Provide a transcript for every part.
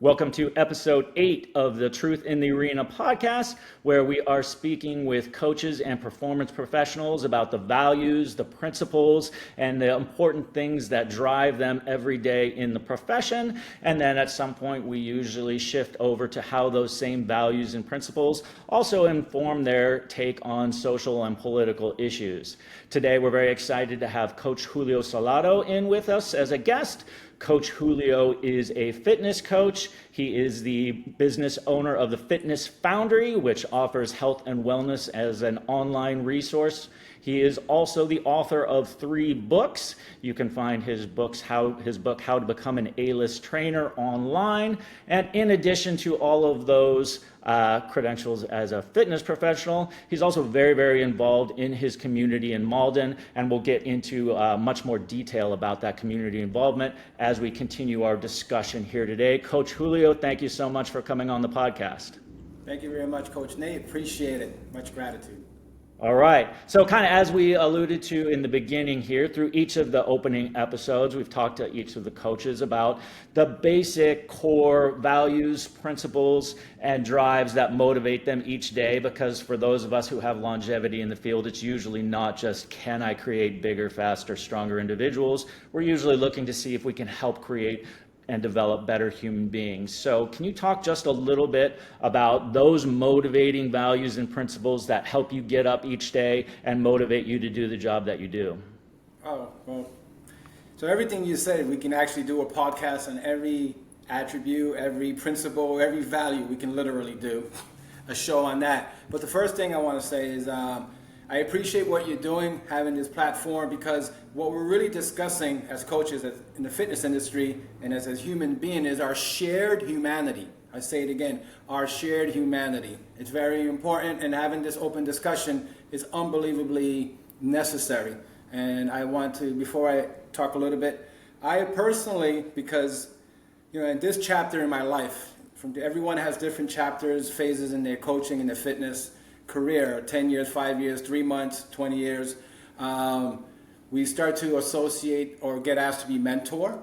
Welcome to episode 8 of the Truth in the Arena podcast, where we are speaking with coaches and performance professionals about the values, the principles, and the important things that drive them every day in the profession. And then at some point, we usually shift over to how those same values and principles also inform their take on social and political issues. Today, we're very excited to have Coach Julio Salado in with us as a guest. Coach Julio is a fitness coach. He is the business owner of the Fitness Foundry, which offers health and wellness as an online resource. He is also the author of 3 books. You can find his book, How to Become an A-List Trainer, online. And in addition to all of those credentials as a fitness professional, he's also very, very involved in his community in Malden, and we'll get into much more detail about that community involvement as we continue our discussion here today. Coach Julio, thank you so much for coming on the podcast. Thank you very much, Coach Nate. Appreciate it. Much gratitude. All right. So kind of as we alluded to in the beginning here, through each of the opening episodes, we've talked to each of the coaches about the basic core values, principles, and drives that motivate them each day. Because for those of us who have longevity in the field, it's usually not just, can I create bigger, faster, stronger individuals? We're usually looking to see if we can help create and develop better human beings. So can you talk just a little bit about those motivating values and principles that help you get up each day and motivate you to do the job that you do? Oh, well, so everything you said, we can actually do a podcast on every attribute, every principle, every value. We can literally do a show on that. But the first thing I want to say is I appreciate what you're doing, having this platform, because what we're really discussing as coaches in the fitness industry and as a human being is our shared humanity. I say it again, our shared humanity. It's very important, and having this open discussion is unbelievably necessary. And I want to, before I talk a little bit, I personally, because in this chapter in my life, everyone has different chapters, phases in their coaching and their fitness career, 10 years, 5 years, 3 months, 20 years. We start to associate or get asked to be mentor,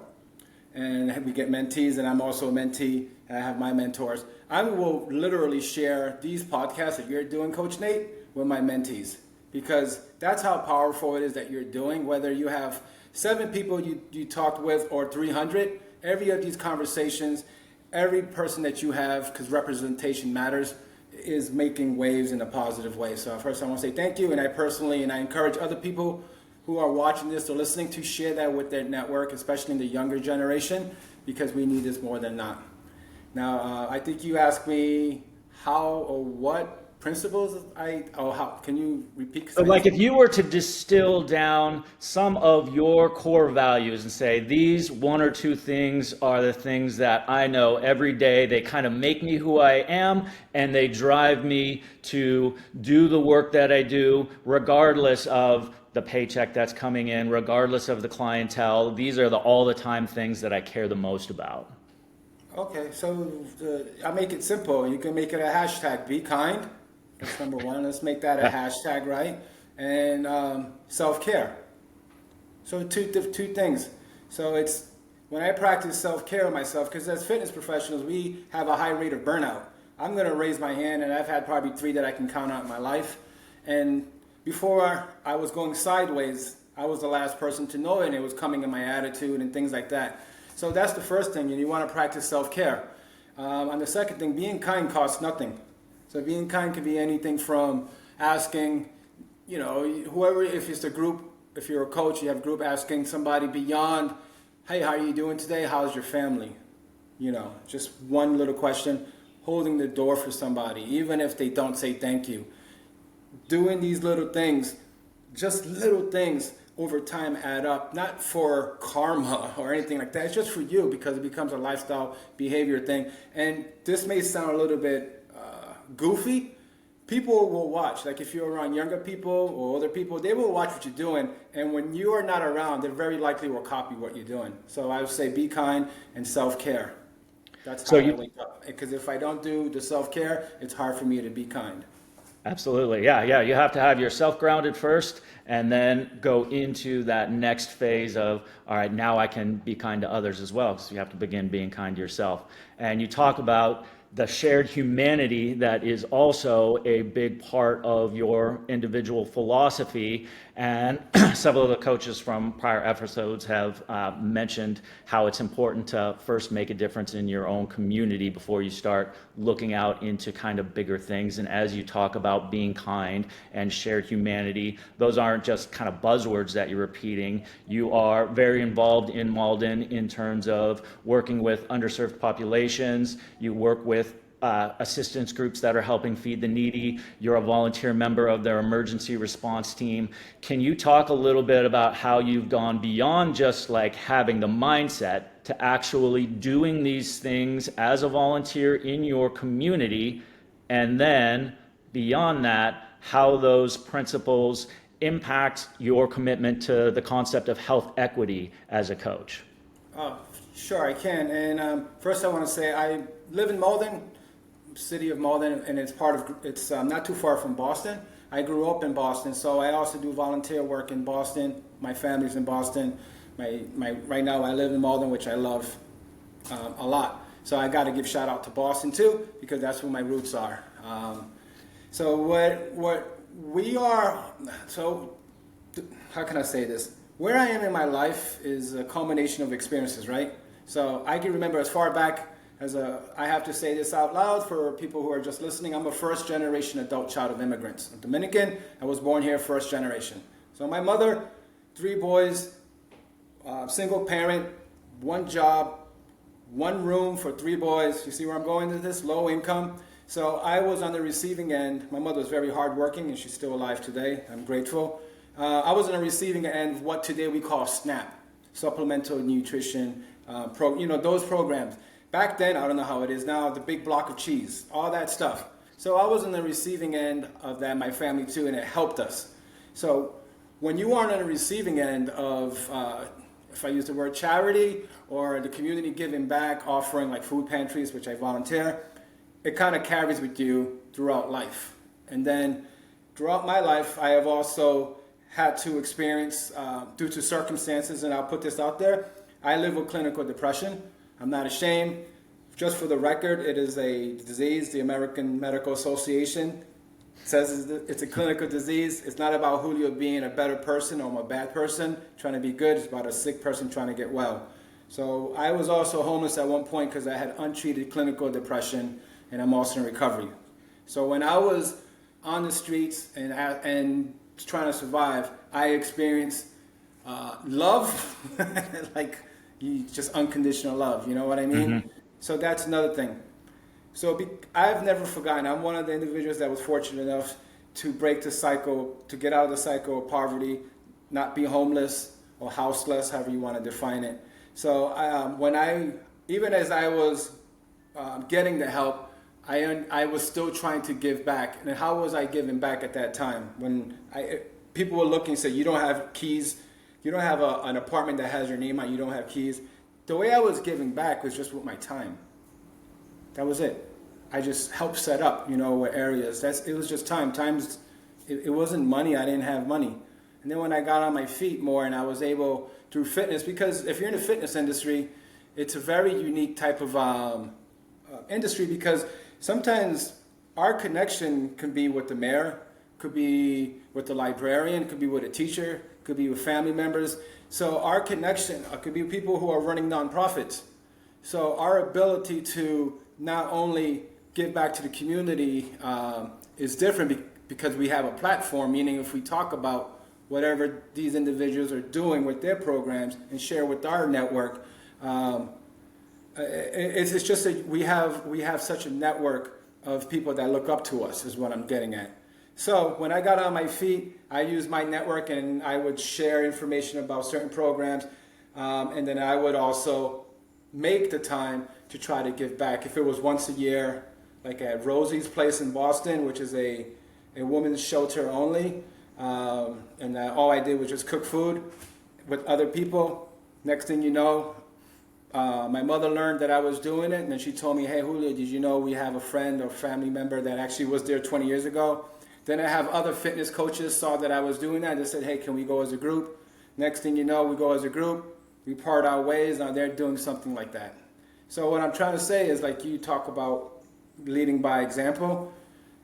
and we get mentees, and I'm also a mentee, and I have my mentors. I will literally share these podcasts that you're doing, Coach Nate, with my mentees, because that's how powerful it is that you're doing. Whether you have 7 people you talked with or 300, every of these conversations, every person that you have, because representation matters, is making waves in a positive way. So first I want to say thank you, and I encourage other people who are watching this or listening to share that with their network, especially in the younger generation, because we need this more than not. Now, I think you asked me how or what principles can you repeat? So like if you were to distill down some of your core values and say, these 1 or 2 things are the things that I know every day, they kind of make me who I am, and they drive me to do the work that I do, regardless of the paycheck that's coming in, regardless of the clientele. These are the all the time things that I care the most about. Okay, so I'll make it simple. You can make it a hashtag, be kind. That's number 1. Let's make that a hashtag, right? And self-care. So two things. So it's when I practice self-care of myself, because as fitness professionals, we have a high rate of burnout. I'm going to raise my hand, and I've had probably 3 that I can count out in my life. And before I was going sideways, I was the last person to know it, and it was coming in my attitude and things like that. So that's the first thing, and you want to practice self-care. And the second thing, being kind costs nothing. So being kind can be anything from asking, whoever, if it's a group, if you're a coach, you have a group asking somebody beyond, hey, how are you doing today? How's your family? Just one little question, holding the door for somebody, even if they don't say thank you. Doing these little things, just little things over time add up, not for karma or anything like that. It's just for you, because it becomes a lifestyle behavior thing. And this may sound a little bit goofy. People will watch. Like if you're around younger people or older people, they will watch what you're doing. And when you are not around, they very likely will copy what you're doing. So I would say be kind and self-care. That's how I wake up. Because if I don't do the self-care, it's hard for me to be kind. Absolutely. Yeah. Yeah. You have to have yourself grounded first and then go into that next phase of, all right, now I can be kind to others as well. So you have to begin being kind to yourself. And you talk about the shared humanity that is also a big part of your individual philosophy. And several of the coaches from prior episodes have mentioned how it's important to first make a difference in your own community before you start looking out into kind of bigger things. And as you talk about being kind and shared humanity, those aren't just kind of buzzwords that you're repeating. You are very involved in Malden in terms of working with underserved populations. You work with assistance groups that are helping feed the needy. You're a volunteer member of their emergency response team. Can you talk a little bit about how you've gone beyond just like having the mindset to actually doing these things as a volunteer in your community, and then beyond that, how those principles impact your commitment to the concept of health equity as a coach? Oh, sure, I can. And first, I want to say I live in Malden, city of Malden, and it's not too far from Boston. I grew up in Boston, so I also do volunteer work in Boston. My family's in Boston. Right now I live in Malden, which I love a lot. So I got to give shout out to Boston too, because that's where my roots are. So what we are, so how can I say this? Where I am in my life is a culmination of experiences, right? So I can remember as far back I have to say this out loud for people who are just listening. I'm a first generation adult child of immigrants. I'm Dominican. I was born here first generation. So my mother, 3 boys, single parent, 1 job, 1 room for 3 boys. You see where I'm going with this? Low income. So I was on the receiving end. My mother was very hardworking, and she's still alive today. I'm grateful. I was on the receiving end of what today we call SNAP, Supplemental Nutrition, those programs. Back then, I don't know how it is now, the big block of cheese, all that stuff. So I was on the receiving end of that, my family too, and it helped us. So when you aren't on the receiving end of, if I use the word charity, or the community giving back, offering like food pantries, which I volunteer, it kind of carries with you throughout life. And then throughout my life, I have also had to experience, due to circumstances, and I'll put this out there, I live with clinical depression. I'm not ashamed. Just for the record, it is a disease. The American Medical Association says it's a clinical disease. It's not about Julio being a better person or a bad person trying to be good. It's about a sick person trying to get well. So I was also homeless at one point because I had untreated clinical depression, and I'm also in recovery. So when I was on the streets and trying to survive, I experienced love, like just unconditional love, you know what I mean? Mm-hmm. So that's another thing. So I've never forgotten. I'm one of the individuals that was fortunate enough to break the cycle, to get out of the cycle of poverty, not be homeless or houseless, however you want to define it. So even as I was getting the help, I was still trying to give back. And how was I giving back at that time? When people were looking and said, you don't have keys, you don't have an apartment that has your name on it, you don't have keys. The way I was giving back was just with my time. That was it. I just helped set up, areas. It was just time. It wasn't money. I didn't have money. And then when I got on my feet more and I was able, through fitness, because if you're in the fitness industry, it's a very unique type of industry, because sometimes our connection can be with the mayor, could be with the librarian, could be with a teacher, could be with family members. So our connection could be people who are running nonprofits. So our ability to not only give back to the community is different because we have a platform, meaning if we talk about whatever these individuals are doing with their programs and share with our network, it's just that we have such a network of people that look up to us, is what I'm getting at. So when I got on my feet, I used my network and I would share information about certain programs, and then I would also make the time to try to give back. If it was once a year, like at Rosie's Place in Boston, which is a women's shelter only, and all I did was just cook food with other people. Next thing you know, my mother learned that I was doing it, and then she told me, hey, Julio, did you know we have a friend or family member that actually was there 20 years ago? Then I have other fitness coaches saw that I was doing that. They said, hey, can we go as a group? Next thing you know, we go as a group. We part our ways. Now they're doing something like that. So what I'm trying to say is, like you talk about leading by example,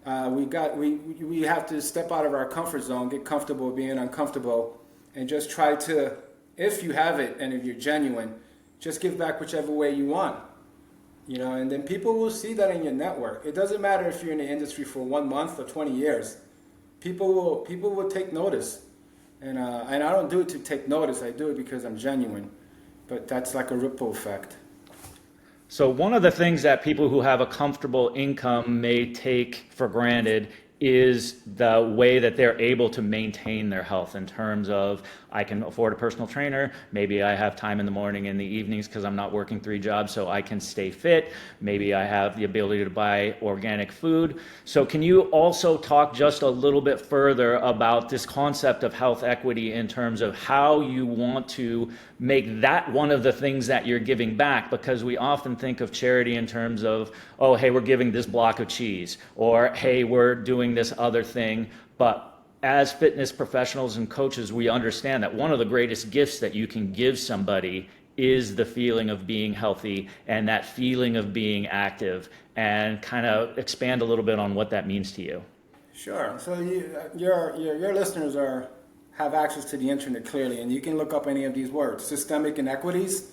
we have to step out of our comfort zone, get comfortable being uncomfortable, and just try to, if you have it and if you're genuine, just give back whichever way you want. You know, and then people will see that in your network. It doesn't matter if you're in the industry for 1 month or 20 years. People will take notice. And I don't do it to take notice. I do it because I'm genuine. But that's like a ripple effect. So one of the things that people who have a comfortable income may take for granted is the way that they're able to maintain their health, in terms of, I can afford a personal trainer, maybe I have time in the morning and the evenings because I'm not working 3 jobs, so I can stay fit, maybe I have the ability to buy organic food. So can you also talk just a little bit further about this concept of health equity, in terms of how you want to make that one of the things that you're giving back? Because we often think of charity in terms of, oh, hey, we're giving this block of cheese, or hey, we're doing this other thing. But as fitness professionals and coaches, we understand that one of the greatest gifts that you can give somebody is the feeling of being healthy and that feeling of being active, and kind of expand a little bit on what that means to you. Sure. So your listeners have access to the internet clearly, and you can look up any of these words. Systemic inequities,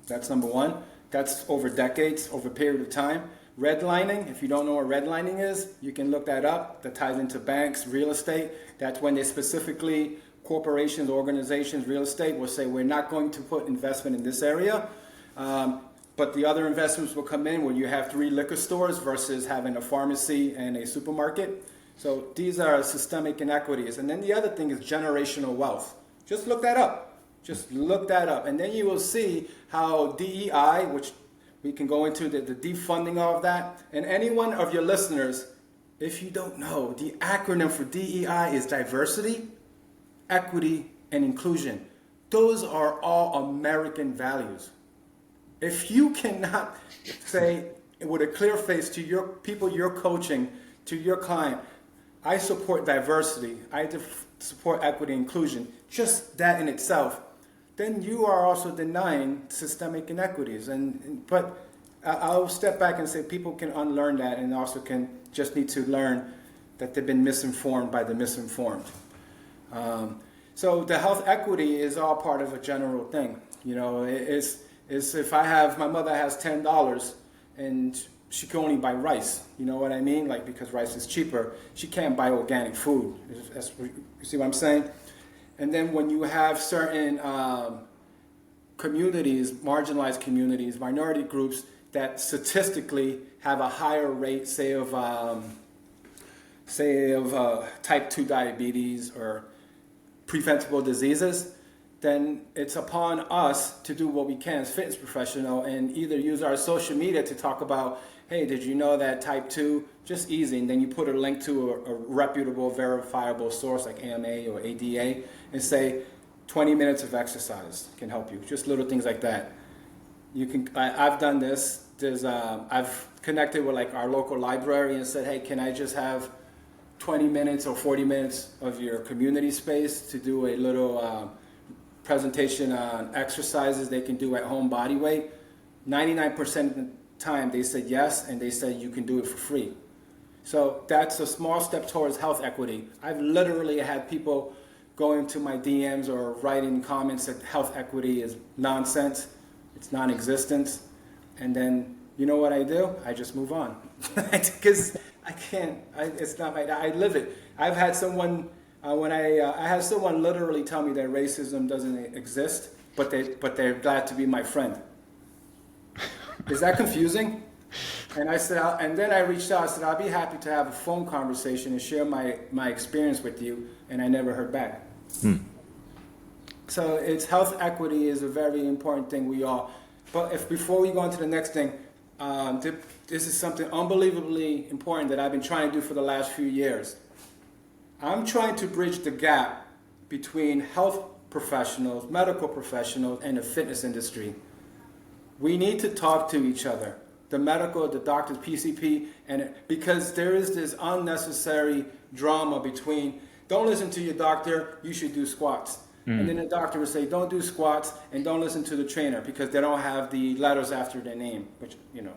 that's number one. That's over decades, over a period of time. Redlining, if you don't know what redlining is, you can look that up. That ties into banks, real estate. That's when they specifically, corporations, organizations, real estate will say, we're not going to put investment in this area, but the other investments will come in when you have 3 liquor stores versus having a pharmacy and a supermarket. So these are systemic inequities. And then the other thing is generational wealth. Just look that up. Just look that up. And then you will see how DEI, which we can go into the defunding of that. And any one of your listeners, if you don't know, the acronym for DEI is diversity, equity, and inclusion. Those are all American values. If you cannot say with a clear face to your people you're coaching, to your client, I support diversity, I support equity and inclusion, just that in itself, then you are also denying systemic inequities. But I'll step back and say people can unlearn that, and also can just need to learn that they've been misinformed by the misinformed. So the health equity is all part of a general thing. You know, it's if my mother has $10 and she can only buy rice, you know what I mean? Like, because rice is cheaper, she can't buy organic food. You see what I'm saying? And then when you have certain communities, marginalized communities, minority groups that statistically have a higher rate, say of type 2 diabetes or preventable diseases, then it's upon us to do what we can as fitness professionals and either use our social media to talk about, hey, did you know that type 2, just easy, and then you put a link to a reputable, verifiable source like AMA or ADA and say 20 minutes of exercise can help you, just little things like that. I've done this. I've connected with like our local library and said, hey, can I just have 20 minutes or 40 minutes of your community space to do a little presentation on exercises they can do at home, body weight? 99% of the time they said yes, and they said you can do it for free. So that's a small step towards health equity. I've literally had people go into my DMs or writing comments that health equity is nonsense, it's non-existent, and then you know what I do? I just move on because I can't. It's not my. I live it. I've had someone I had someone literally tell me that racism doesn't exist, but they're glad to be my friend. Is that confusing? And I said, and then I reached out. I said, I'll be happy to have a phone conversation and share my experience with you. And I never heard back. So it's health equity is a very important thing we all. But before we go on to the next thing, this is something unbelievably important that I've been trying to do for the last few years. I'm trying to bridge the gap between health professionals, medical professionals, and the fitness industry. We need to talk to each other. the medical, the doctors, PCP, and because there is this unnecessary drama between, don't listen to your doctor, you should do squats. And then the doctor would say, don't do squats and don't listen to the trainer because they don't have the letters after their name, which, you know.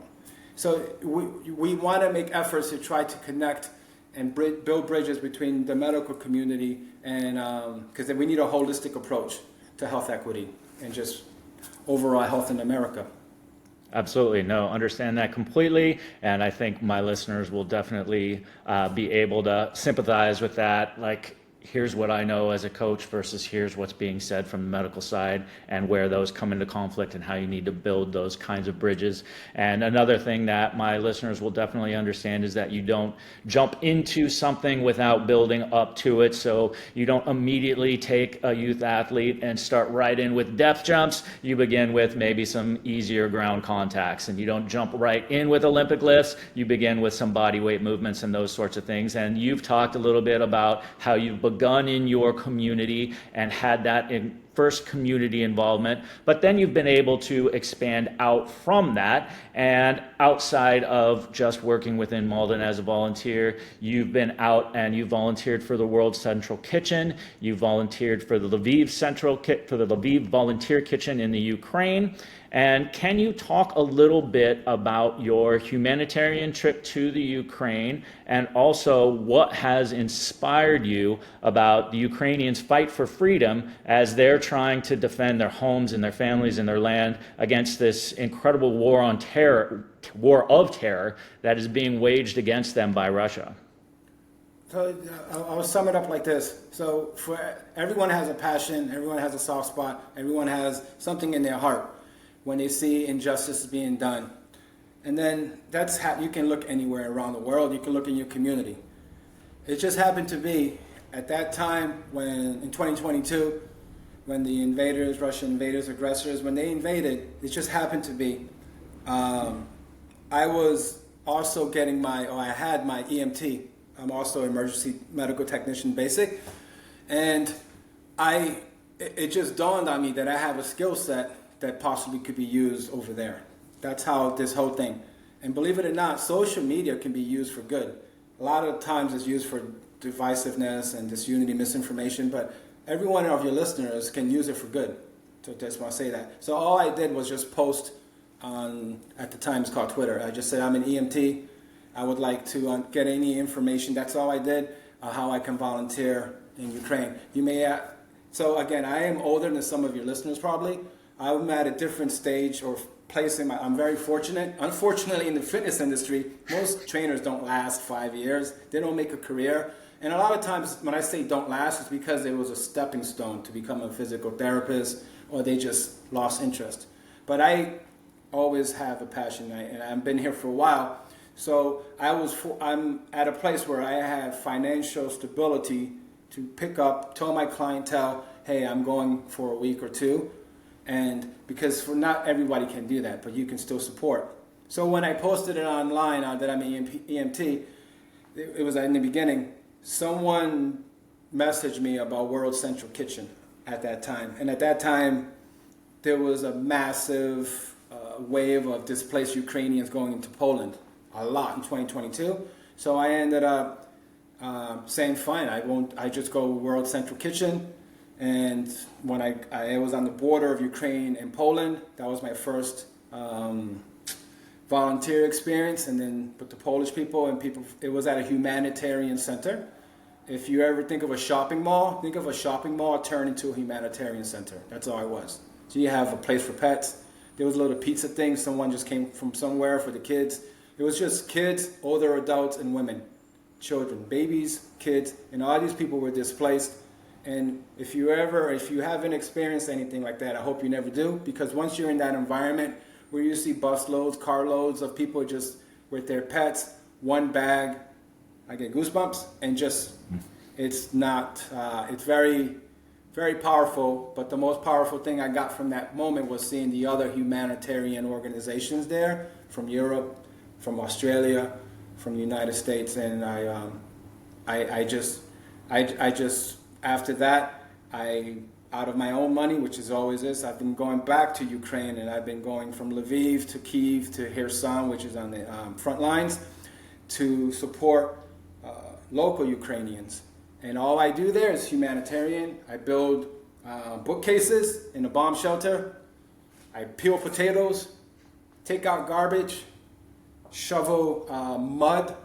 So we want to make efforts to try to connect and build bridges between the medical community and, because we need a holistic approach to health equity and just overall health in America. Absolutely. No, understand that completely. And I think my listeners will definitely be able to sympathize with that. Like, here's what I know as a coach versus here's what's being said from the medical side and where those come into conflict and how you need to build those kinds of bridges. And another thing that my listeners will definitely understand is that you don't jump into something without building up to it. So you don't immediately take a youth athlete and start right in with depth jumps. You begin with maybe some easier ground contacts, and you don't jump right in with Olympic lifts. You begin with some body weight movements and those sorts of things. And you've talked a little bit about how you've begun in your community and had that in first community involvement, but then you've been able to expand out from that, and outside of just working within Malden as a volunteer, you've been out and you volunteered for the World Central Kitchen, you volunteered for the Lviv Volunteer Kitchen in the Ukraine. And can you talk a little bit about your humanitarian trip to the Ukraine and also what has inspired you about the Ukrainians' fight for freedom as they're trying to defend their homes and their families and their land against this incredible war of terror that is being waged against them by Russia? So I'll sum it up like this. So everyone has a passion, everyone has a soft spot, everyone has something in their heart when they see injustice being done. And then that's how you can look anywhere around the world. You can look in your community. It just happened to be at that time when, in 2022, when the invaders, Russian invaders, aggressors, when they invaded, it just happened to be, I was also I had my EMT. I'm also emergency medical technician basic. And it just dawned on me that I have a skill set that possibly could be used over there. That's how this whole thing. And believe it or not, social media can be used for good. A lot of times it's used for divisiveness and disunity, misinformation, but every one of your listeners can use it for good. So just want to say that. So all I did was just post on, at the time it's called Twitter. I just said, I'm an EMT. I would like to get any information. That's all I did, how I can volunteer in Ukraine. So again, I am older than some of your listeners probably. I'm at a different stage or place in I'm very fortunate. Unfortunately, in the fitness industry, most trainers don't last 5 years. They don't make a career. And a lot of times when I say don't last, it's because it was a stepping stone to become a physical therapist, or they just lost interest. But I always have a passion, and I've been here for a while. So I'm at a place where I have financial stability to tell my clientele, hey, I'm going for a week or two. And because not everybody can do that, but you can still support. So when I posted it online that I'm an EMT, it was in the beginning, someone messaged me about World Central Kitchen at that time. And at that time, there was a massive wave of displaced Ukrainians going into Poland, a lot in 2022. So I ended up saying, fine, I just go World Central Kitchen. And when I was on the border of Ukraine and Poland, that was my first volunteer experience, and then with the Polish people, it was at a humanitarian center. If you ever think of a shopping mall turned into a humanitarian center. That's all I was. So you have a place for pets. There was a little pizza thing. Someone just came from somewhere for the kids. It was just kids, older adults, and women, children, babies, kids, and all these people were displaced. And if you haven't experienced anything like that, I hope you never do, because once you're in that environment where you see busloads, carloads of people just with their pets, one bag, I get goosebumps, and it's very, very powerful. But the most powerful thing I got from that moment was seeing the other humanitarian organizations there from Europe, from Australia, from the United States, and I just after that, I out of my own money, which is always this. I've been going back to Ukraine, and I've been going from Lviv to Kyiv to Kherson, which is on the front lines, to support local Ukrainians. And all I do there is humanitarian. I build bookcases in a bomb shelter. I peel potatoes, take out garbage, shovel mud.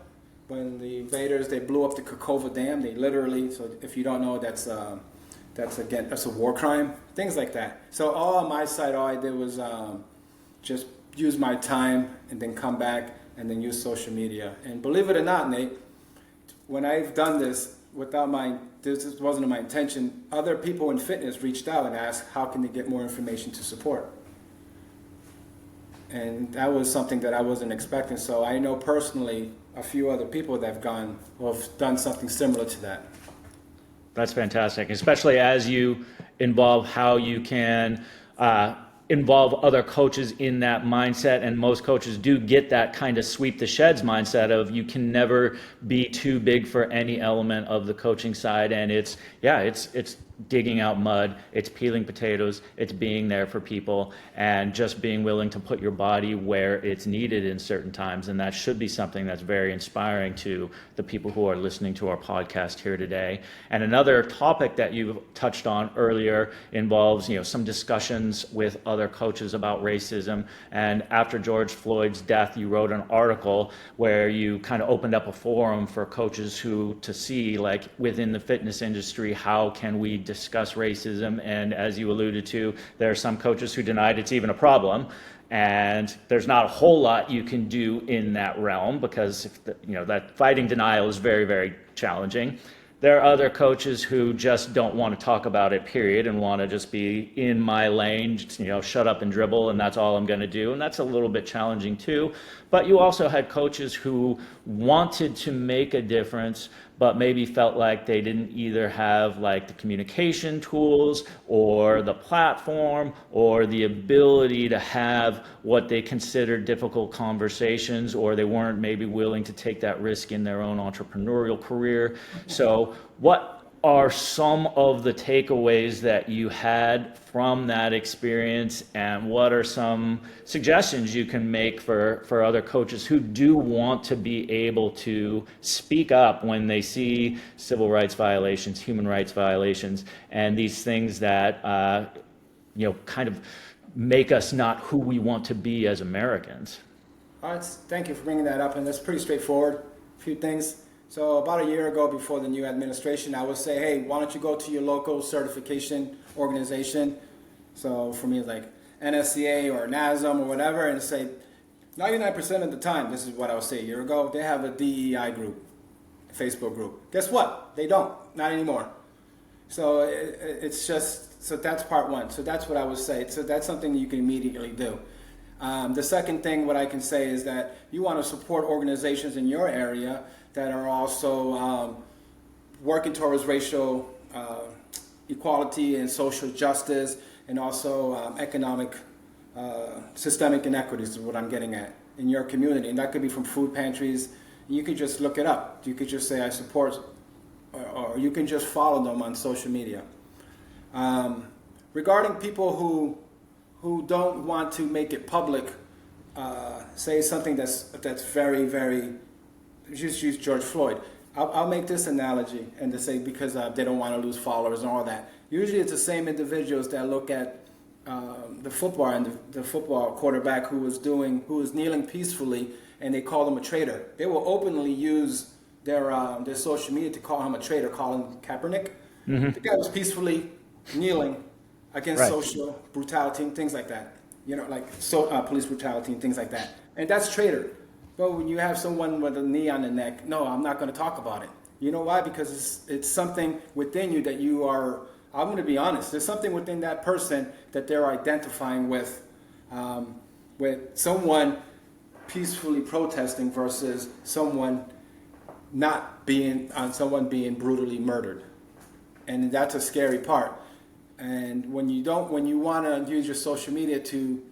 When the invaders, they blew up the Kakova Dam, they literally, so if you don't know, that's a war crime, things like that. So all on my side, all I did was just use my time and then come back and then use social media. And believe it or not, Nate, when I've done this this wasn't my intention, other people in fitness reached out and asked how can they get more information to support. And that was something that I wasn't expecting. So I know personally a few other people that have gone or have done something similar to that. That's fantastic, especially as you involve how you can involve other coaches in that mindset. And most coaches do get that kind of sweep the sheds mindset of you can never be too big for any element of the coaching side. And it's digging out mud, it's peeling potatoes, it's being there for people, and just being willing to put your body where it's needed in certain times. And that should be something that's very inspiring to the people who are listening to our podcast here today. And another topic that you touched on earlier involves, some discussions with other coaches about racism. And after George Floyd's death, you wrote an article where you kind of opened up a forum for coaches to see, like, within the fitness industry, how can we discuss racism. And as you alluded to, there are some coaches who denied it's even a problem, and there's not a whole lot you can do in that realm because that fighting denial is very, very challenging. There are other coaches who just don't want to talk about it, period, and want to just be in my lane, shut up and dribble, and that's all I'm going to do. And that's a little bit challenging too. But you also had coaches who wanted to make a difference, but maybe felt like they didn't either have like the communication tools or the platform or the ability to have what they considered difficult conversations, or they weren't maybe willing to take that risk in their own entrepreneurial career. So what are some of the takeaways that you had from that experience, and what are some suggestions you can make for other coaches who do want to be able to speak up when they see civil rights violations, human rights violations, and these things that kind of make us not who we want to be as Americans? All right, thank you for bringing that up, and that's pretty straightforward. A few things. So about a year ago, before the new administration, I would say, hey, why don't you go to your local certification organization? So for me, it's like NSCA or NASM or whatever, and say 99% of the time, this is what I would say a year ago, they have a DEI group, a Facebook group. Guess what? They don't, not anymore. So it's just, so that's part one. So that's what I would say. So that's something you can immediately do. The second thing, what I can say is that you want to support organizations in your area that are also working towards racial equality and social justice, and also economic systemic inequities is what I'm getting at in your community. And that could be from food pantries. You could just look it up. You could just say I support, or you can just follow them on social media. Regarding people who don't want to make it public, say something that's very, very, just use George Floyd. I'll make this analogy and to say because they don't want to lose followers and all that. Usually it's the same individuals that look at the football and the football quarterback who was kneeling peacefully, and they call him a traitor. They will openly use their social media to call him a traitor, call him Kaepernick. Mm-hmm. The guy was peacefully kneeling against social brutality and things like that. Police brutality and things like that. And that's traitor. But when you have someone with a knee on the neck, no, I'm not going to talk about it. You know why? Because it's something within you that you are, I'm going to be honest, there's something within that person that they're identifying with someone peacefully protesting versus someone being brutally murdered. And that's a scary part. And when you want to use your social media to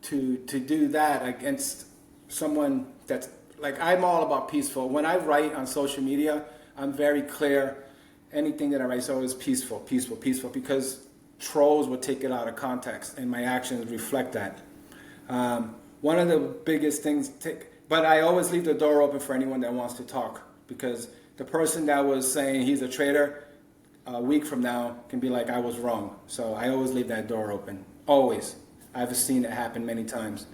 do that against someone that's like, I'm all about peaceful. When I write on social media, I'm very clear. Anything that I write is always peaceful, because trolls would take it out of context, and my actions reflect that. One of the biggest things, but I always leave the door open for anyone that wants to talk, because the person that was saying he's a traitor a week from now can be like, I was wrong. So I always leave that door open, always. I've seen it happen many times.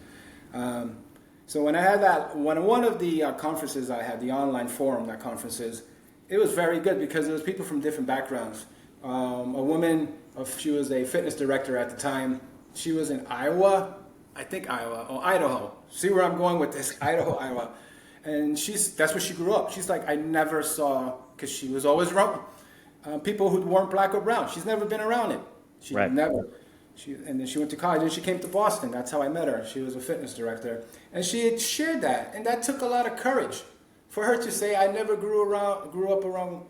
So when I had that, one of the conferences I had, the online forum, that conferences, it was very good because there was people from different backgrounds. A woman, she was a fitness director at the time. She was in Iowa, I think Iowa, or Idaho. See where I'm going with this, Iowa. And that's where she grew up. She's like, I never saw, because she was always wrong, people who weren't black or brown. She's never been around it. She Right. never. And then she went to college, and she came to Boston. That's how I met her. She was a fitness director. And she had shared that, and that took a lot of courage for her to say, I never grew up around,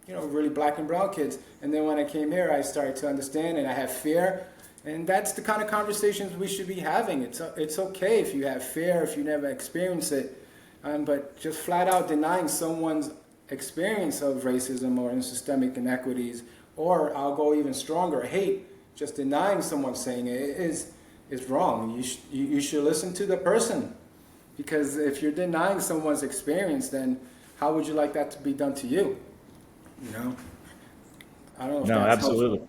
really black and brown kids. And then when I came here, I started to understand, and I have fear. And that's the kind of conversations we should be having. It's okay if you have fear, if you never experience it. But just flat out denying someone's experience of racism or systemic inequities, or I'll go even stronger, hate, just denying someone saying it is wrong. You should listen to the person, because if you're denying someone's experience, then how would you like that to be done to you? I don't know if No, that's absolutely. helpful.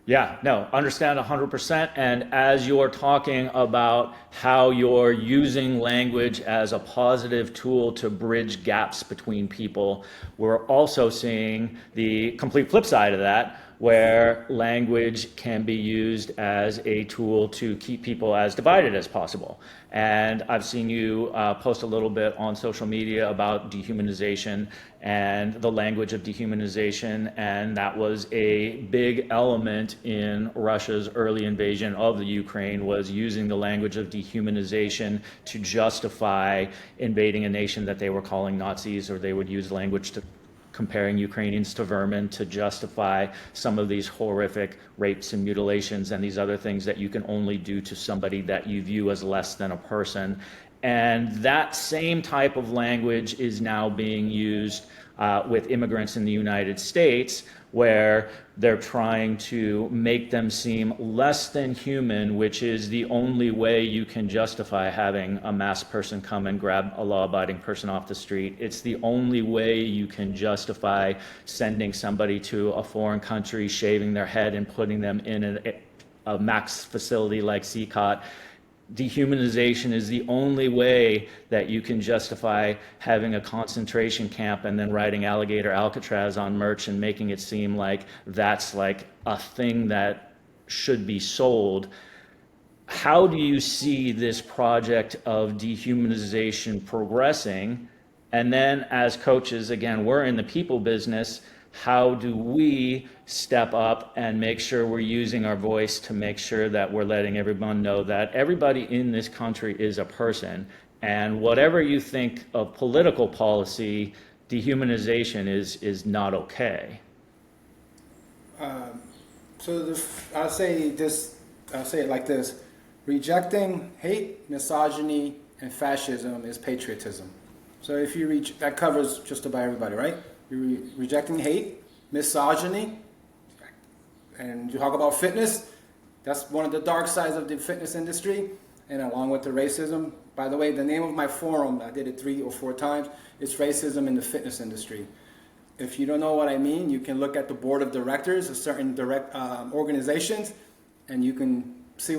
Yeah, no, understand 100%. And as you're talking about how you're using language as a positive tool to bridge gaps between people, we're also seeing the complete flip side of that, where language can be used as a tool to keep people as divided as possible. And I've seen you post a little bit on social media about dehumanization and the language of dehumanization, and that was a big element in Russia's early invasion of the Ukraine, was using the language of dehumanization to justify invading a nation that they were calling Nazis, or they would use language to comparing Ukrainians to vermin to justify some of these horrific rapes and mutilations and these other things that you can only do to somebody that you view as less than a person. And that same type of language is now being used with immigrants in the United States, where they're trying to make them seem less than human, which is the only way you can justify having a masked person come and grab a law-abiding person off the street. It's the only way you can justify sending somebody to a foreign country, shaving their head and putting them in a max facility like CCOT. Dehumanization is the only way that you can justify having a concentration camp and then writing alligator Alcatraz on merch and making it seem like that's like a thing that should be sold. How do you see this project of dehumanization progressing? And then as coaches, again, we're in the people business. How do we step up and make sure we're using our voice to make sure that we're letting everyone know that everybody in this country is a person, and whatever you think of political policy, dehumanization is not okay? So I'll say it like this: rejecting hate, misogyny, and fascism is patriotism. So if you that covers just about everybody, right? You're rejecting hate, misogyny, and you talk about fitness. That's one of the dark sides of the fitness industry, and along with the racism. By the way, the name of my forum, I did it 3 or 4 times, it's Racism in the Fitness Industry. If you don't know what I mean, you can look at the board of directors of certain organizations, and you can see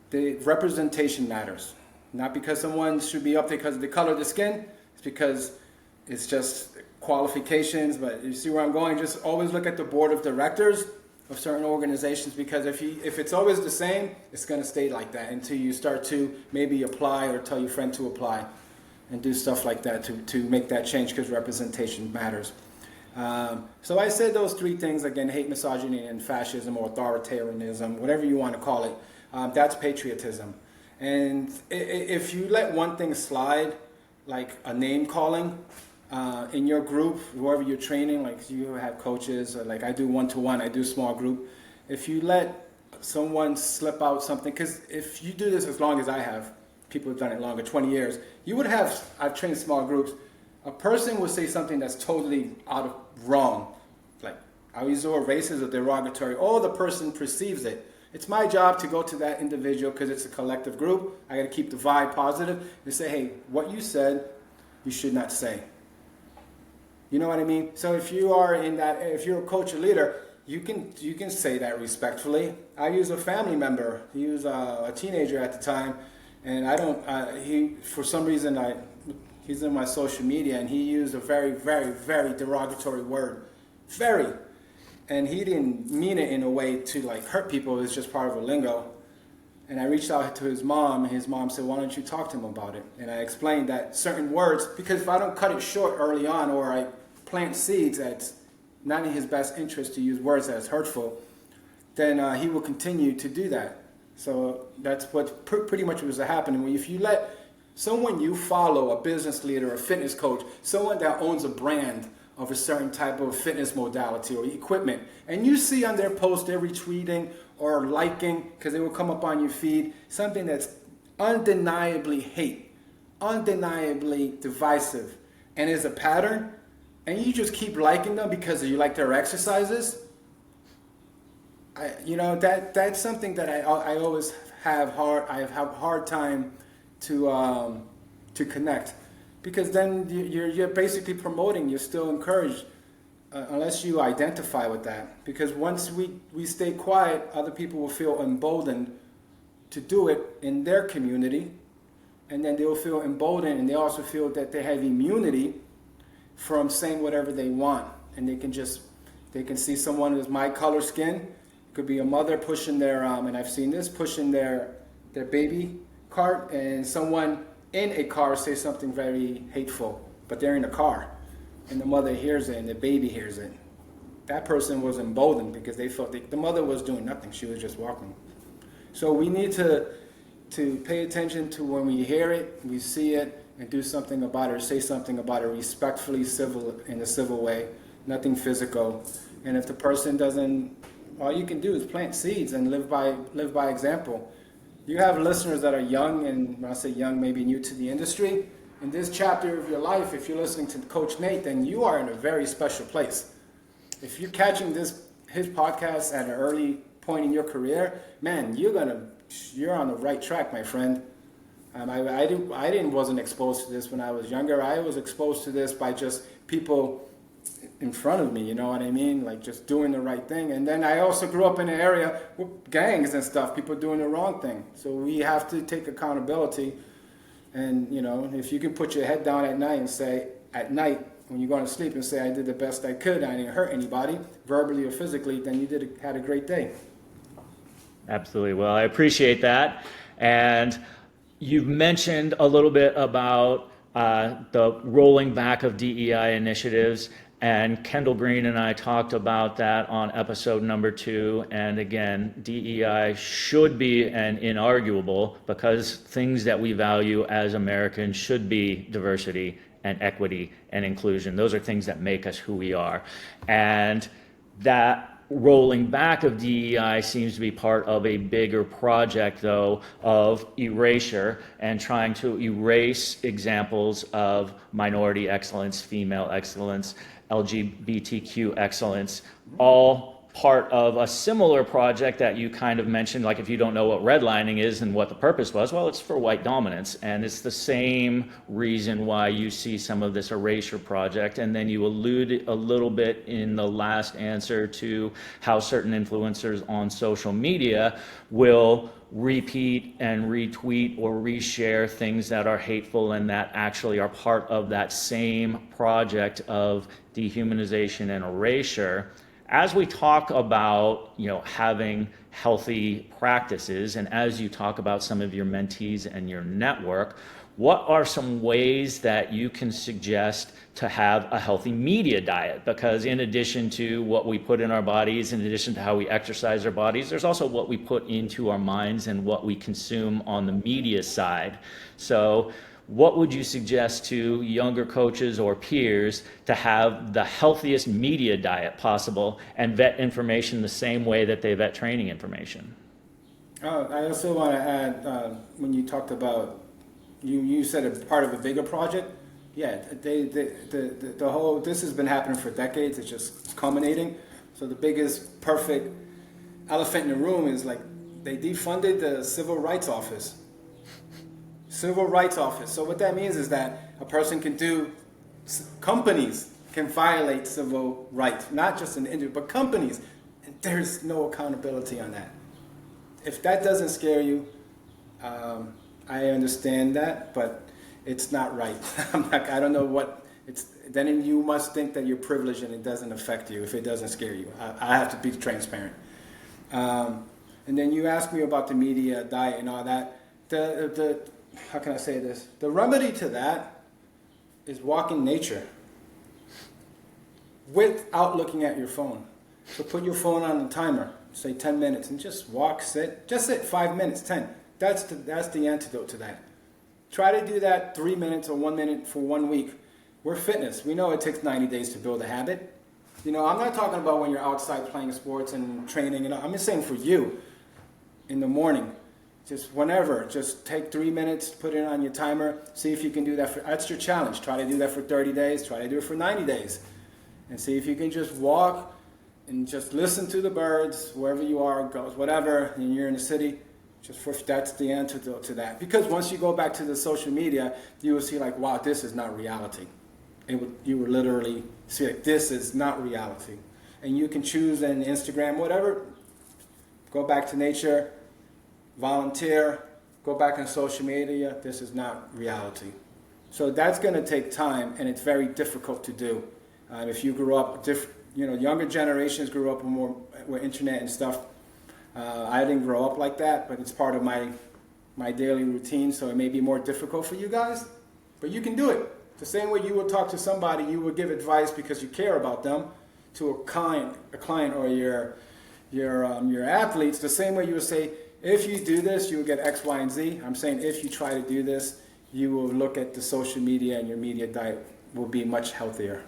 the representation matters. Not because someone should be up there because of the color of the skin, it's because it's just qualifications. But you see where I'm going? Just always look at the board of directors of certain organizations, because if it's always the same, it's going to stay like that until you start to maybe apply or tell your friend to apply and do stuff like that to make that change, because representation matters. So I said those 3 things again: hate, misogyny, and fascism, or authoritarianism, whatever you want to call it. That's patriotism. And if you let one thing slide, like a name calling, in your group, whoever you're training, like you have coaches, or like I do one-to-one, I do small group. If you let someone slip out something, because if you do this as long as I have, people have done it longer, 20 years, you would have, I've trained small groups, a person will say something that's totally wrong, like I use the word racist or derogatory, or the person perceives it. It's my job to go to that individual because it's a collective group. I got to keep the vibe positive and say, hey, what you said, you should not say. You know what I mean? So if you are in that, if you're a coach or leader, you can say that respectfully. I use a family member. He was a teenager at the time, and I don't. He for some reason he's in my social media, and he used a very, very, very derogatory word, very, and he didn't mean it in a way to like hurt people. It's just part of a lingo. And I reached out to his mom, and his mom said, why don't you talk to him about it? And I explained that certain words, because if I don't cut it short early on, or I plant seeds that's not in his best interest to use words that's hurtful, then he will continue to do that. So that's what pretty much was happening. If you let someone you follow, a business leader, a fitness coach, someone that owns a brand of a certain type of fitness modality or equipment, and you see on their post they're retweeting or liking, because they will come up on your feed, something that's undeniably hate, undeniably divisive, and is a pattern, and you just keep liking them because you like their exercises, that's something that I always have hard time to connect, because then you're basically promoting, you're still encouraged, unless you identify with that. Because once we stay quiet, other people will feel emboldened to do it in their community, and then they'll feel emboldened, and they also feel that they have immunity from saying whatever they want, and they can see someone with my color skin. It could be a mother pushing their and I've seen this, pushing their baby cart, and someone in a car say something very hateful, but they're in a car, and the mother hears it and the baby hears it. That person was emboldened because they felt the mother was doing nothing, she was just walking. So we need to pay attention to when we hear it, we see it, and do something about it, or say something about it respectfully, in a civil way, nothing physical. And if the person doesn't, all you can do is plant seeds and live by example. You have listeners that are young, and when I say young, maybe new to the industry. In this chapter of your life, if you're listening to Coach Nate, then you are in a very special place. If you're catching his podcast at an early point in your career, man, you're on the right track, my friend. I wasn't exposed to this when I was younger. I was exposed to this by just people in front of me, you know what I mean? Like just doing the right thing. And then I also grew up in an area with gangs and stuff, people doing the wrong thing. So we have to take accountability. And, if you can put your head down at night and say, at night, when you're going to sleep, and say, I did the best I could, I didn't hurt anybody, verbally or physically, then you had a great day. Absolutely. Well, I appreciate that. And you've mentioned a little bit about the rolling back of DEI initiatives, and Kendall Green and I talked about that on episode number 2. And again, DEI should be an inarguable, because things that we value as Americans should be diversity and equity and inclusion. Those are things that make us who we are. And that rolling back of DEI seems to be part of a bigger project, though, of erasure and trying to erase examples of minority excellence, female excellence, LGBTQ excellence, all part of a similar project that you kind of mentioned. Like, if you don't know what redlining is and what the purpose was, well, it's for white dominance. And it's the same reason why you see some of this erasure project. And then you allude a little bit in the last answer to how certain influencers on social media will repeat and retweet or reshare things that are hateful and that actually are part of that same project of dehumanization and erasure. As we talk about, having healthy practices, and as you talk about some of your mentees and your network, what are some ways that you can suggest to have a healthy media diet? Because in addition to what we put in our bodies, in addition to how we exercise our bodies, there's also what we put into our minds and what we consume on the media side. So what would you suggest to younger coaches or peers to have the healthiest media diet possible and vet information the same way that they vet training information? I also want to add, when you talked about, you said a part of a bigger project. Yeah, the whole, this has been happening for decades. It's just culminating. So the biggest perfect elephant in the room is like they defunded the Civil Rights Office. Civil Rights Office. So what that means is that a person can do, companies can violate civil rights, not just an individual, but companies. And there's no accountability on that. If that doesn't scare you, I understand that, but it's not right. I don't know what it's. Then you must think that you're privileged and it doesn't affect you if it doesn't scare you. I have to be transparent. And then you asked me about the media diet and all that. The how can I say this? The remedy to that is walk in nature without looking at your phone. So put your phone on a timer, say 10 minutes, and just walk, sit. Just sit 5 minutes, 10. That's the antidote to that. Try to do that 3 minutes or 1 minute for 1 week. We're fitness. We know it takes 90 days to build a habit. You know, I'm not talking about when you're outside playing sports and training. I'm just saying for you, in the morning, just whenever, just take 3 minutes, put it on your timer, see if you can do that. That's your challenge. Try to do that for 30 days. Try to do it for 90 days. And see if you can just walk and just listen to the birds, wherever you are, goes, whatever, and you're in the city. That's the antidote to that. Because once you go back to the social media, you will see like, wow, this is not reality. You will literally see like, this is not reality. And you can choose an Instagram, whatever, go back to nature, volunteer, go back on social media. This is not reality. So that's going to take time, and it's very difficult to do. If you grew up, younger generations grew up with internet and stuff. I didn't grow up like that, but it's part of my daily routine, so it may be more difficult for you guys, but you can do it. The same way you would talk to somebody, you would give advice because you care about them, to a client or your athletes, the same way you would say, if you do this, you will get X, Y, and Z. I'm saying if you try to do this, you will look at the social media and your media diet will be much healthier.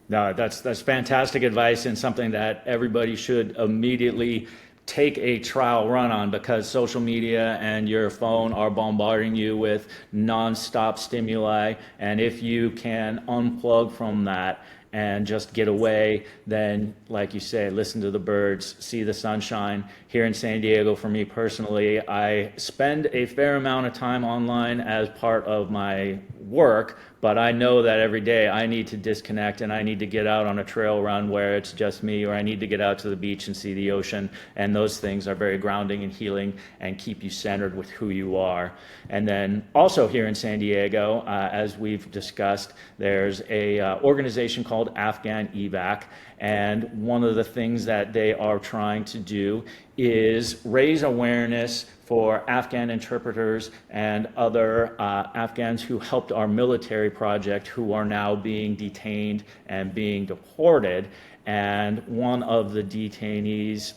No, that's fantastic advice, and something that everybody should immediately take a trial run on, because social media and your phone are bombarding you with nonstop stimuli. And if you can unplug from that and just get away, then like you say, listen to the birds, see the sunshine. Here in San Diego, for me personally, I spend a fair amount of time online as part of my work, but I know that every day I need to disconnect and I need to get out on a trail run where it's just me, or I need to get out to the beach and see the ocean. And those things are very grounding and healing and keep you centered with who you are. And then also here in San Diego, as we've discussed, there's a organization called Afghan Evac. And one of the things that they are trying to do is raise awareness for Afghan interpreters and other Afghans who helped our military project, who are now being detained and being deported. And one of the detainees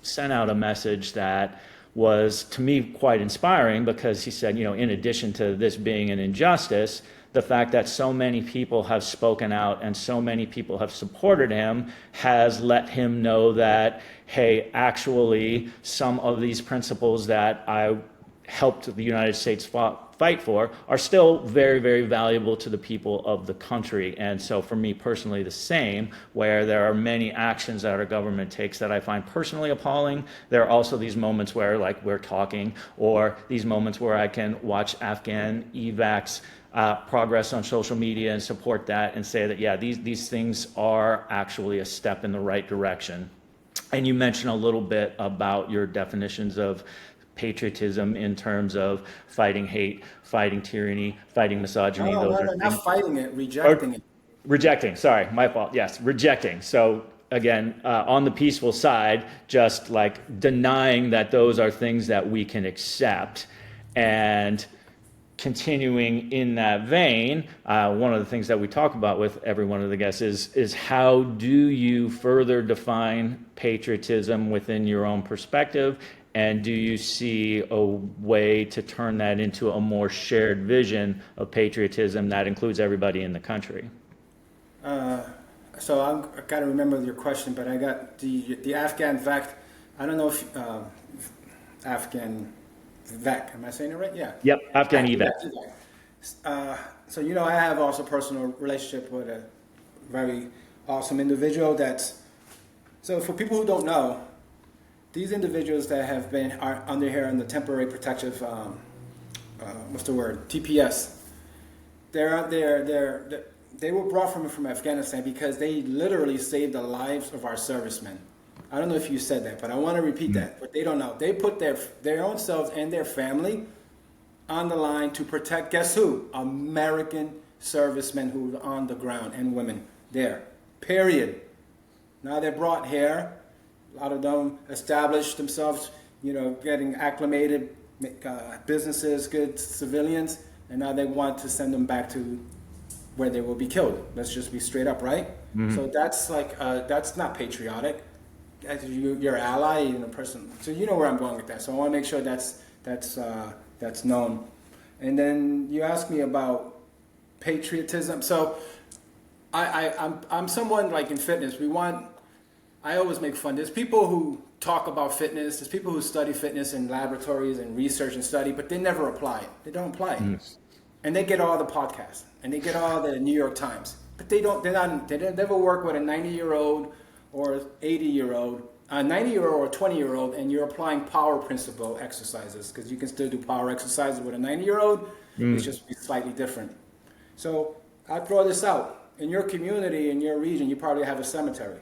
sent out a message that was, to me, quite inspiring, because he said, in addition to this being an injustice, the fact that so many people have spoken out and so many people have supported him has let him know that, hey, actually, some of these principles that I helped the United States fight for are still very, very valuable to the people of the country. And so for me personally, the same, where there are many actions that our government takes that I find personally appalling. There are also these moments where, like, we're talking, or these moments where I can watch Afghan evacs progress on social media and support that and say that, yeah, these things are actually a step in the right direction. And you mentioned a little bit about your definitions of patriotism in terms of fighting hate, fighting tyranny, fighting misogyny. No, not fighting it, rejecting it. Rejecting, sorry, my fault. Yes, rejecting. So again, on the peaceful side, just like denying that those are things that we can accept. And continuing in that vein, one of the things that we talk about with every one of the guests is how do you further define patriotism within your own perspective, and do you see a way to turn that into a more shared vision of patriotism that includes everybody in the country? So I've got to remember your question, but I got the Afghan VAC. I don't know if Afghan VAC, am I saying it right? Yeah. Yep, Afghan evac. So, I have also a personal relationship with a very awesome individual that's, so for people who don't know, these individuals that are under here in the temporary protective, TPS, they were brought from Afghanistan because they literally saved the lives of our servicemen. I don't know if you said that, but I want to repeat that. But they don't know. They put their own selves and their family on the line to protect, guess who? American servicemen who were on the ground and women there. Period. Now they're brought here. A lot of them established themselves, getting acclimated, businesses, good civilians, and now they want to send them back to where they will be killed. Let's just be straight up, right? Mm-hmm. So that's that's not patriotic. Your ally and a person. So you know where I'm going with that. So I want to make sure that's known. And then you asked me about patriotism. So I'm someone like in fitness. I always make fun. There's people who talk about fitness. There's people who study fitness in laboratories and research and study, but they never apply it. They don't apply it. And they get all the podcasts and they get all the New York Times, but they never work with a 90-year-old or 80-year-old, a 90-year-old or 20-year-old, and you're applying power principle exercises, because you can still do power exercises with a 90-year-old. It's just slightly different. So I throw this out. In your community, in your region, you probably have a cemetery.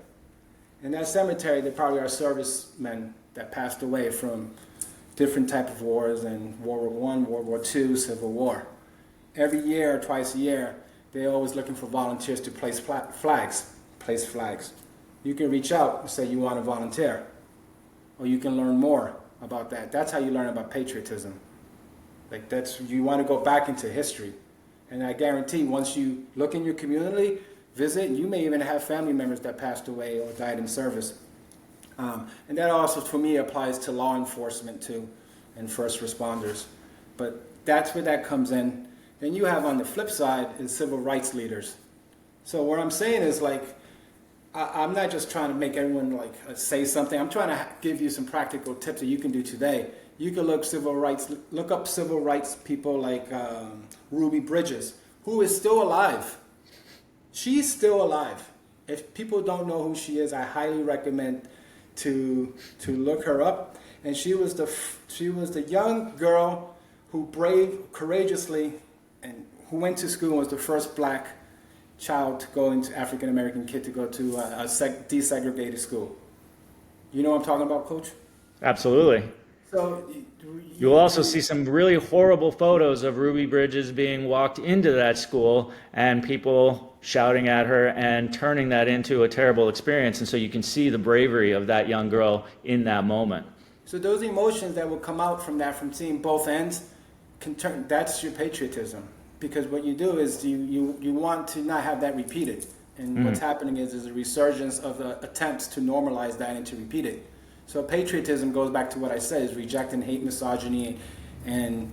In that cemetery, there probably are servicemen that passed away from different type of wars, and World War I, World War II, Civil War. Every year, twice a year, they're always looking for volunteers to place flags. You can reach out and say you want to volunteer, or you can learn more about that. That's how you learn about patriotism. You want to go back into history. And I guarantee once you look in your community, visit, you may even have family members that passed away or died in service. And that also, for me, applies to law enforcement too, and first responders. But that's where that comes in. Then you have on the flip side is civil rights leaders. So what I'm saying is I'm not just trying to make everyone say something. I'm trying to give you some practical tips that you can do today. You can look up civil rights people like Ruby Bridges, who is still alive. She's still alive. If people don't know who she is, I highly recommend to look her up. And she was the young girl who courageously, and who went to school and was the first black child to go into African American kid to go to a desegregated school. You know what I'm talking about, Coach? Absolutely. So you'll also see some really horrible photos of Ruby Bridges being walked into that school and people shouting at her and turning that into a terrible experience. And so you can see the bravery of that young girl in that moment. So those emotions that will come out from that, from seeing both ends, that's your patriotism. Because what you do is you want to not have that repeated. And what's happening is a resurgence of the attempts to normalize that and to repeat it. So patriotism goes back to what I said, is rejecting hate, misogyny, and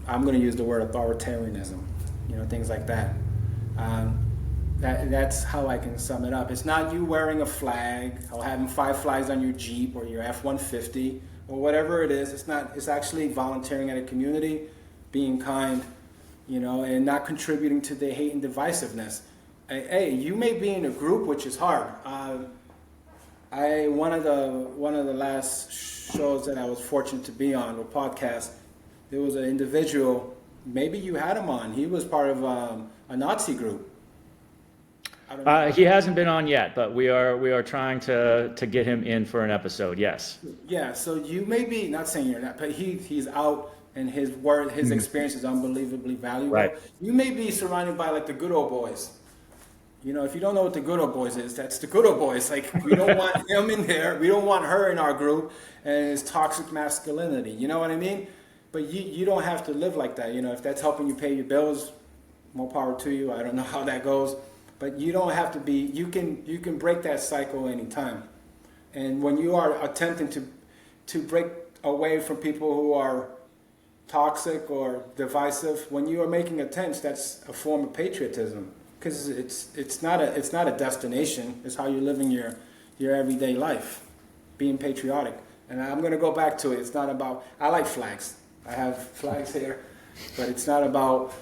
I'm going to use the word authoritarianism, things like that. That's how I can sum it up. It's not you wearing a flag or having 5 flags on your Jeep or your F-150 or whatever it is. It's actually volunteering at a community, being kind, and not contributing to the hate and divisiveness. Hey, you may be in a group, which is hard. One of the last shows that I was fortunate to be on, or podcast, there was an individual, maybe you had him on. He was part of a Nazi group. He hasn't been on yet, but we are trying to get him in for an episode. Yes. Yeah. So you may be, not saying you're not, but he's out, and his experience is unbelievably valuable. Right. You may be surrounded by the good old boys. If you don't know what the good old boys is, that's the good old boys. We don't want him in there. We don't want her in our group, and it's toxic masculinity. You know what I mean? But you don't have to live like that. If that's helping you pay your bills, more power to you. I don't know how that goes. But you don't have to be, you can break that cycle anytime. And when you are attempting to break away from people who are toxic or divisive, when you are making attempts, that's a form of patriotism. Because it's not a destination. It's how you're living your everyday life, being patriotic. And I'm going to go back to it. It's not about, I like flags. I have flags here, but it's not about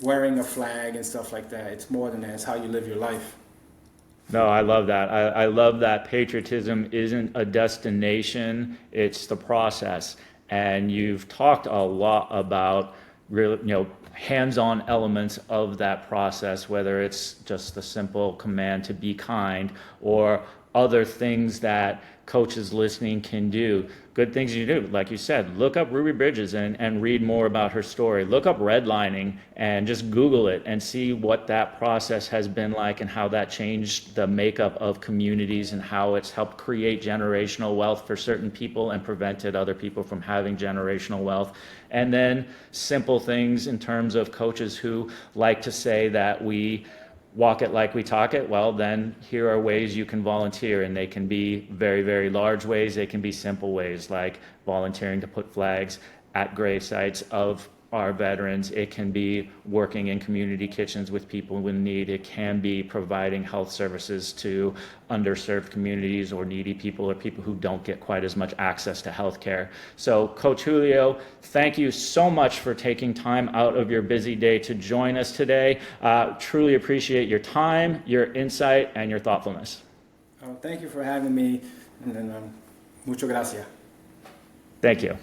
wearing a flag and stuff like that. It's more than that. It's how you live your life. No, I love that. I love that patriotism isn't a destination, it's the process. And you've talked a lot about real, hands-on elements of that process, whether it's just the simple command to be kind or other things that coaches listening can do. Good things you do, like you said, look up Ruby Bridges and read more about her story. Look up redlining and just Google it and see what that process has been like and how that changed the makeup of communities and how it's helped create generational wealth for certain people and prevented other people from having generational wealth. And then simple things in terms of coaches who like to say that we walk it like we talk it. Well, then here are ways you can volunteer, and they can be very, very large ways. They can be simple ways like volunteering to put flags at grave sites of our veterans. It can be working in community kitchens with people in need. It can be providing health services to underserved communities or needy people or people who don't get quite as much access to health care. So Coach Julio, thank you so much for taking time out of your busy day to join us today. Truly appreciate your time, your insight, and your thoughtfulness. Thank you for having me, and mucho gracias. Thank you.